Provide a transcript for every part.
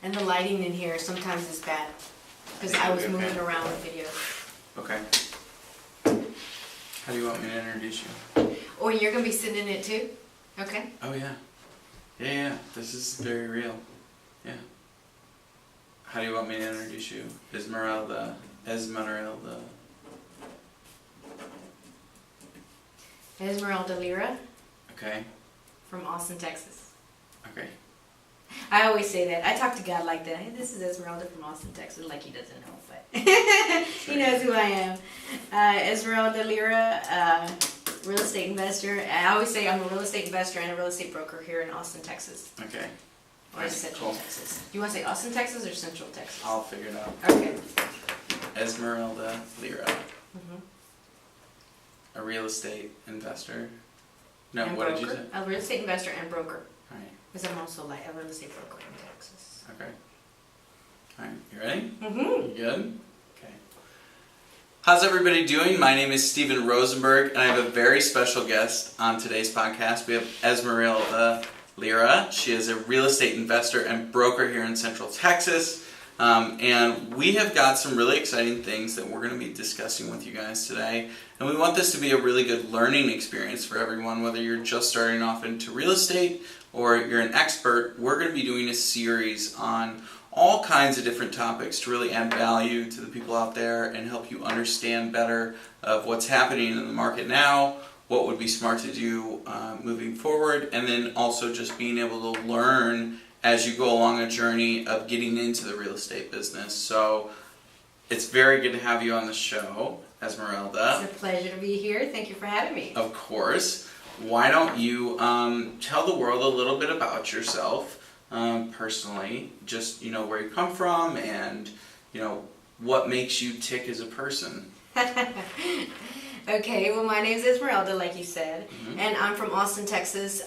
And the lighting in here sometimes is bad because I was moving around with videos. Okay. How do you want me to introduce you? Oh, you're going to be sitting in it too? Okay. Oh, yeah. Yeah. This is very real. Yeah. How do you want me to introduce you? Esmeralda. Esmeralda Lira. Okay. From Austin, Texas. Okay. I always say that. I talk to God like that. Hey, this is Esmeralda from Austin, Texas, like he doesn't know, but he knows who I am. Esmeralda Lira, real estate investor. I always say I'm a real estate investor and a real estate broker here in Austin, Texas. Okay. Or Central Texas. Do you want to say Austin, Texas or Central Texas? I'll figure it out. Okay. Esmeralda Lira. Mm-hmm. A real estate investor. No, and what broker. did you say? A real estate investor and broker. All right. Because I'm also like a real estate broker in Texas. Okay. All right. You ready? Mm-hmm. You good? Okay. How's everybody doing? My name is Stephen Rosenberg, and I have a very special guest on today's podcast. We have Esmeralda Lira. She is a real estate investor and broker here in Central Texas. And we have got some really exciting things that we're going to be discussing with you guys today. And we want this to be a really good learning experience for everyone, whether you're just starting off into real estate or you're an expert. We're going to be doing a series on all kinds of different topics to really add value to the people out there and help you understand better of what's happening in the market now, what would be smart to do moving forward, and then also just being able to learn as you go along a journey of getting into the real estate business. So it's very good to have you on the show, Esmeralda. It's a pleasure to be here. Thank you for having me. Of course. Why don't you tell the world a little bit about yourself personally, just where you come from and what makes you tick as a person. Okay, well, my name is Esmeralda, like you said, Mm-hmm. and I'm from Austin, Texas,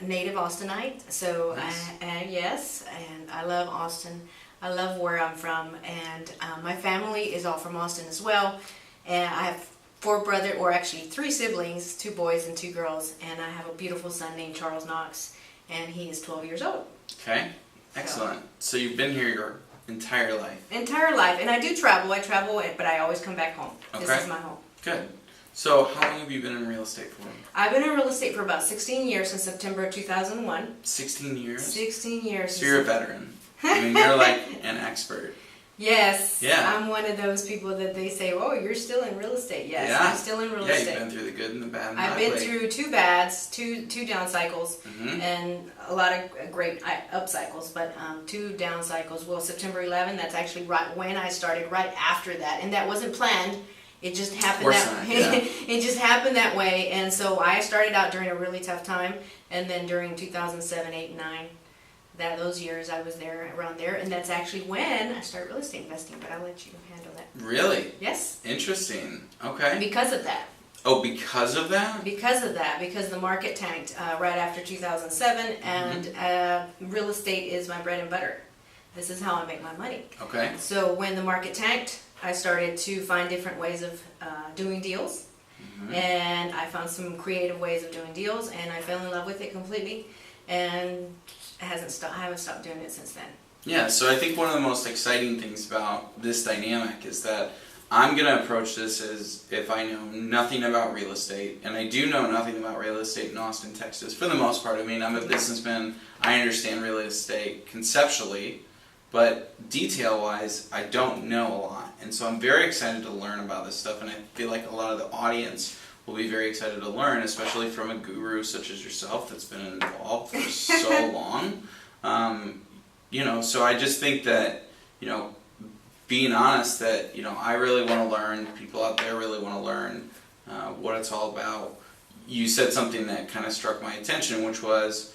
native Austinite. So, Nice. yes, and I love Austin. I love where I'm from, and my family is all from Austin as well. And I have three siblings, 2 boys and 2 girls, and I have a beautiful son named Charles Knox, and he is 12 years old. Okay, excellent. So you've been here your entire life. Entire life, and I do travel. I travel, but I always come back home. Okay. This is my home. Good. So how long have you been in real estate for? I've been in real estate for about 16 years, since September of 2001. 16 years? 16 years. So you're a veteran. I mean, you're like an expert. Yes. Yeah. I'm one of those people that they say, oh, you're still in real estate. Yes, Yeah. I'm still in real estate. Yeah, you've been through the good and the bad and the I've been ugly. through 2 bads, two down cycles, Mhm. and a lot of great up cycles, but 2 down cycles. Well, September 11, that's actually right when I started, right after that, and that wasn't planned. It just happened It just happened that way, and so I started out during a really tough time, and then during 2007, 8, and 9, those years I was there, around there, and that's actually when I started real estate investing, but I'll let you handle that. Really? Yes. Interesting. And Okay. because of that. Oh, because of that? Because the market tanked right after 2007, and real estate is my bread and butter. This is how I make my money. Okay. So when the market tanked, I started to find different ways of doing deals, and I found some creative ways of doing deals, and I fell in love with it completely, and I haven't stopped doing it since then. Yeah, so I think one of the most exciting things about this dynamic is that I'm going to approach this as if I know nothing about real estate, and I do know nothing about real estate in Austin, Texas, for the most part. I mean, I'm a businessman, I understand real estate conceptually, but detail-wise, I don't know a lot. And so I'm very excited to learn about this stuff, and I feel like a lot of the audience will be very excited to learn, especially from a guru such as yourself that's been involved for so long. So I just think that, being honest that, I really want to learn, people out there really want to learn what it's all about. You said something that kind of struck my attention, which was,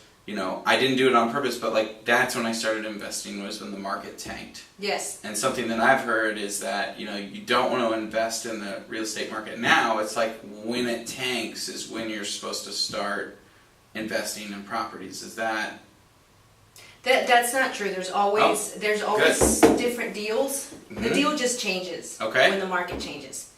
I didn't do it on purpose, but that's when I started investing, was when the market tanked. Yes. And something that I've heard is that, you don't want to invest in the real estate market now. It's like when it tanks is when you're supposed to start investing in properties. Is that... That's not true. There's always different deals. The deal just changes when the market changes.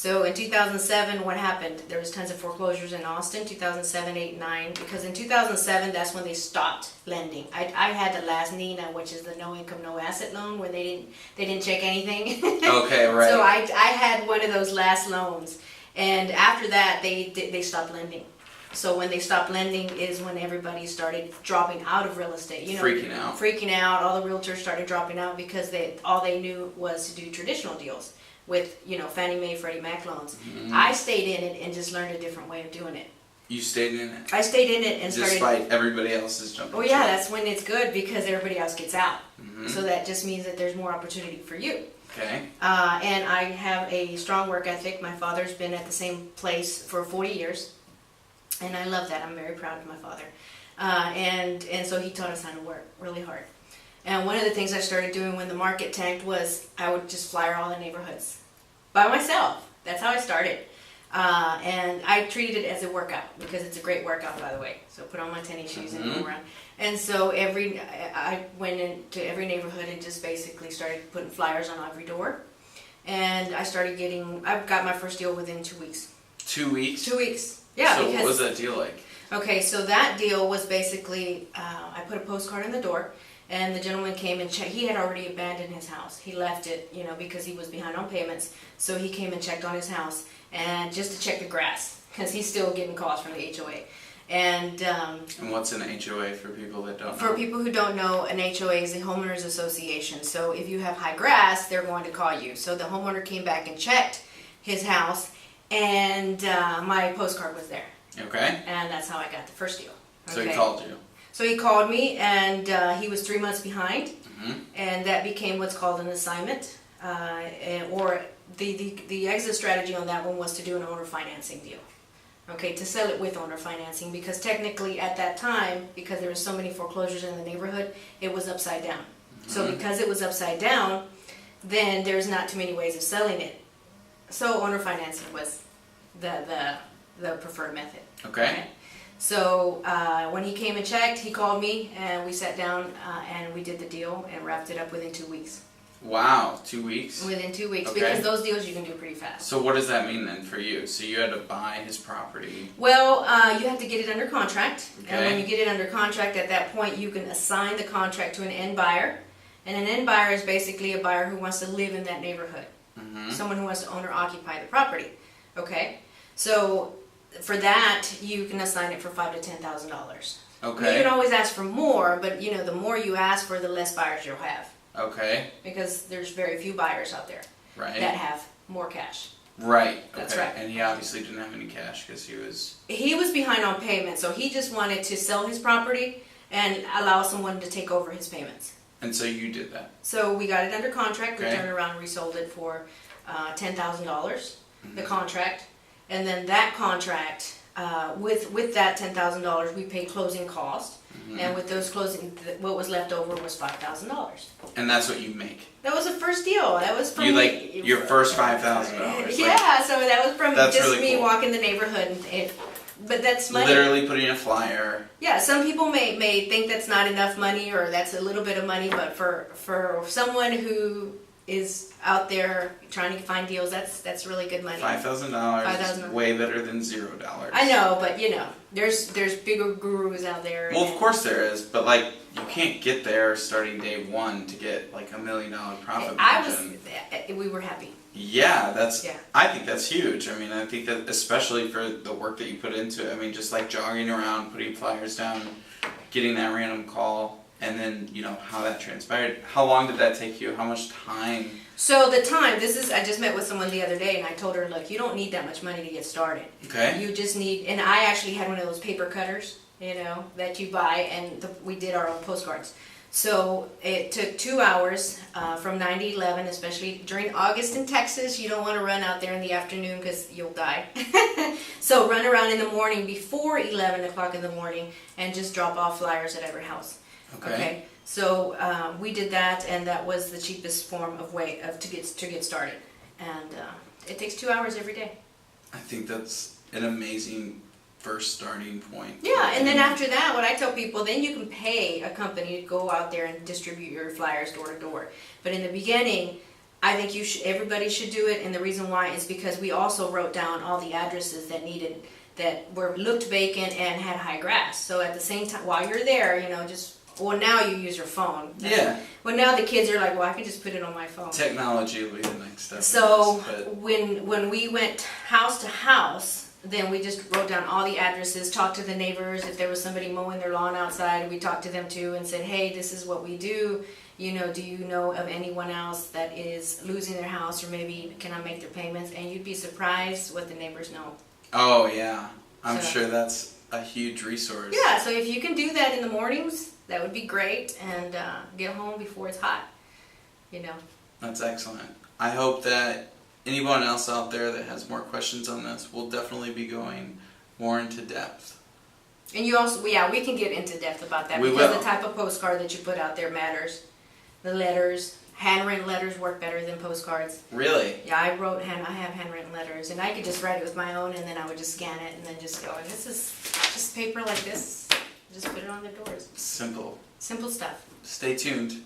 So in 2007, what happened? There was tons of foreclosures in Austin, 2007, 8, 9, because in 2007, that's when they stopped lending. I had the last NINA, which is the no income, no asset loan, where they didn't check anything. Okay, right. So I had one of those last loans. And after that, they stopped lending. So when they stopped lending is when everybody started dropping out of real estate. Freaking out. All the realtors started dropping out because all they knew was to do traditional deals with, Fannie Mae, Freddie Mac loans. Mm-hmm. I stayed in it and just learned a different way of doing it. You stayed in it? I stayed in it and started... Despite everybody else's jumping. Oh yeah, that's when it's good because everybody else gets out. Mm-hmm. So that just means that there's more opportunity for you. Okay. And I have a strong work ethic. My father's been at the same place for 40 years. And I love that. I'm very proud of my father. And so he taught us how to work really hard. And one of the things I started doing when the market tanked was I would just flyer all the neighborhoods by myself. That's how I started. And I treated it as a workout because it's a great workout, by the way. So put on my tennis shoes and go around. And so I went into every neighborhood and just basically started putting flyers on every door. And I got my first deal within 2 weeks. 2 weeks? 2 weeks. Yeah. So what was that deal like? Okay, so that deal was basically, I put a postcard in the door, and the gentleman came and checked. He had already abandoned his house. He left it, because he was behind on payments. So he came and checked on his house, and just to check the grass, because he's still getting calls from the HOA. And what's an HOA for people that don't know? For people who don't know, an HOA is the Homeowners Association. So if you have high grass, they're going to call you. So the homeowner came back and checked his house, and my postcard was there. Okay. And that's how I got the first deal. Okay. So he called you. So he called me, and he was 3 months behind, and that became what's called an assignment, or the exit strategy on that one was to do an owner financing deal. Okay, to sell it with owner financing, because technically at that time, because there were so many foreclosures in the neighborhood, it was upside down. So because it was upside down, then there's not too many ways of selling it. So owner financing was the preferred method. Okay. So when he came and checked, he called me, and we sat down and we did the deal and wrapped it up within 2 weeks. Wow, 2 weeks? Within 2 weeks, okay. Because those deals you can do pretty fast. So what does that mean then for you? So you had to buy his property? Well, you have to get it under contract. Okay. And when you get it under contract, at that point you can assign the contract to an end buyer. And an end buyer is basically a buyer who wants to live in that neighborhood. Someone who wants to own or occupy the property. Okay? So for that, you can assign it for $5,000 to $10,000. Okay. Now, you can always ask for more, but the more you ask for, the less buyers you'll have. Okay. Because there's very few buyers out there that have more cash. Right. That's okay. right. And he obviously didn't have any cash because he was behind on payment, so he just wanted to sell his property and allow someone to take over his payments. And so you did that. So we got it under contract. Okay. We turned around and resold it for $10,000. The contract, and then that contract with that $10,000, we paid closing costs. And with those what was left over was $5,000. And that's what you make. That was the first deal. That was from your first $5,000. Yeah, so that was from just really me cool. walking the neighborhood. But that's money. Literally putting a flyer. Yeah, some people may think that's not enough money or that's a little bit of money, but for someone who is out there trying to find deals, that's really good money. $5,000 is way better than $0. I know, but there's bigger gurus out there. Well, of course there is, but you can't get there starting day one to get $1 million profit margin. We were happy. Yeah, I think that's huge. I mean, I think that especially for the work that you put into it. I mean, just jogging around, putting flyers down, getting that random call. And then, how that transpired. How long did that take you? How much time? So the time, I just met with someone the other day, and I told her, look, you don't need that much money to get started. Okay. You just need, and I actually had one of those paper cutters, that you buy, and we did our own postcards. So it took 2 hours from 9 to 11, especially during August in Texas. You don't want to run out there in the afternoon because you'll die. So run around in the morning before 11 o'clock in the morning and just drop off flyers at every house. Okay. So we did that, and that was the cheapest form of to get started. And it takes 2 hours every day. I think that's an amazing first starting point. Yeah, and then after that, what I tell people, then you can pay a company to go out there and distribute your flyers door to door. But in the beginning, I think everybody should do it, and the reason why is because we also wrote down all the addresses that were looked vacant and had high grass. So at the same time, while you're there, well, now you use your phone. Yeah. Well, now the kids are like, well, I can just put it on my phone. Technology will be the next step. So when we went house to house, then we just wrote down all the addresses, talked to the neighbors. If there was somebody mowing their lawn outside, we talked to them too and said, hey, this is what we do. Do you know of anyone else that is losing their house, or maybe cannot make their payments? And you'd be surprised what the neighbors know. Oh, yeah. I'm sure that's a huge resource. Yeah, so if you can do that in the mornings, that would be great, and get home before it's hot, That's excellent. I hope that anyone else out there that has more questions on this will definitely be going more into depth. And you also, we can get into depth about that, because the type of postcard that you put out there matters. The letters, handwritten letters work better than postcards. Really? Yeah, I have handwritten letters, and I could just write it with my own, and then I would just scan it, and then just go, and this is just paper like this. Just put it on the doors. Simple. Simple stuff. Stay tuned.